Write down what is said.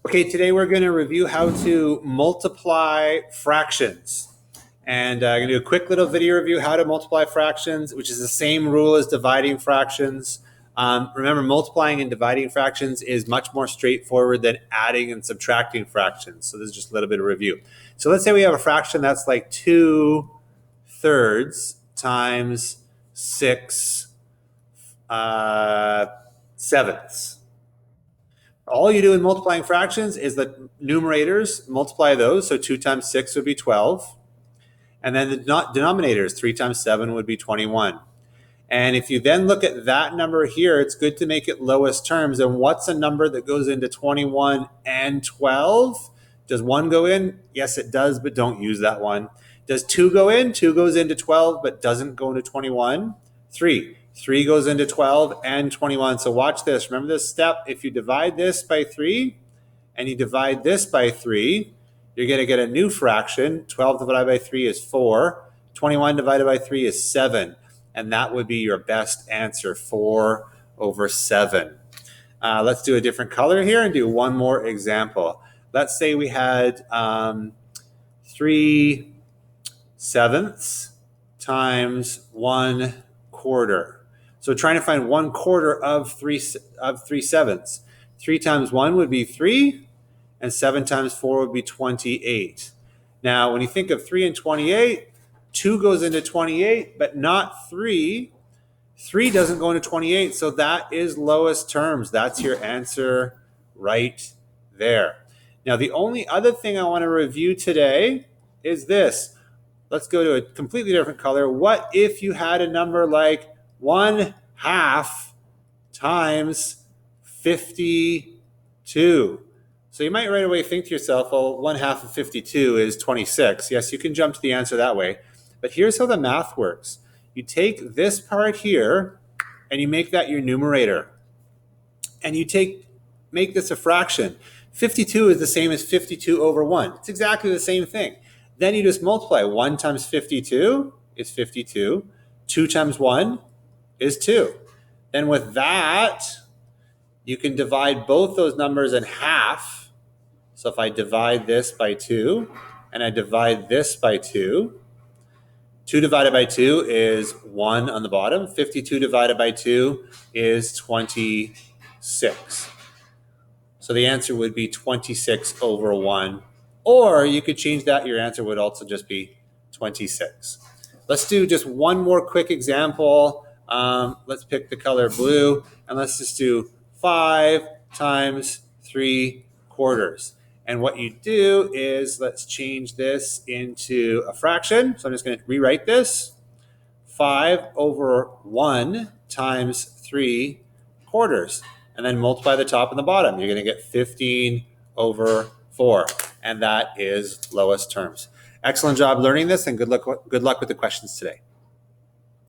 Okay, today we're going to review how to multiply fractions. And I'm going to do a quick little video review how to multiply fractions, which is the same rule as dividing fractions. Remember, multiplying and dividing fractions is much more straightforward than adding and subtracting fractions. So this is just a little bit of review. So let's say we have a fraction that's like 2/3 times 6/7. All you do in multiplying fractions is the numerators, multiply those. So 2 times 6 would be 12. And then the denominators, 3 times 7 would be 21. And if you then look at that number here, it's good to make it lowest terms. And what's a number that goes into 21 and 12? Does 1 go in? Yes, it does, but don't use that one. Does 2 go in? 2 goes into 12, but doesn't go into 21. 3 goes into 12 and 21. So watch this. Remember this step. If you divide this by 3 and you divide this by 3, you're going to get a new fraction. 12 divided by 3 is 4. 21 divided by 3 is 7. And that would be your best answer, 4/7. Let's do a different color here and do one more example. Let's say we had 3/7 times 1/4. So trying to find 1/4 of 3/7. 3 times 1 would be 3, and 7 times 4 would be 28. Now, when you think of 3 and 28, 2 goes into 28, but not 3. 3 doesn't go into 28, so that is lowest terms. That's your answer right there. Now, the only other thing I want to review today is this. Let's go to a completely different color. What if you had a number like 1/2 times 52? So you might right away think to yourself, well, 1/2 of 52 is 26. Yes, you can jump to the answer that way. But here's how the math works. You take this part here and you make that your numerator. And you make this a fraction. 52 is the same as 52/1. It's exactly the same thing. Then you just multiply. 1 times 52 is 52. 2 times 1 is 2. Then with that, you can divide both those numbers in half. So if I divide this by 2 and I divide this by 2, 2 divided by 2 is 1 on the bottom. 52 divided by 2 is 26. So the answer would be 26/1. Or you could change that. Your answer would also just be 26. Let's do just one more quick example. Let's pick the color blue, and let's just do 5 times 3/4. And what you do is, let's change this into a fraction. So I'm just going to rewrite this. 5/1 times 3/4. And then multiply the top and the bottom. You're going to get 15/4. And that is lowest terms. Excellent job learning this, and good luck with the questions today.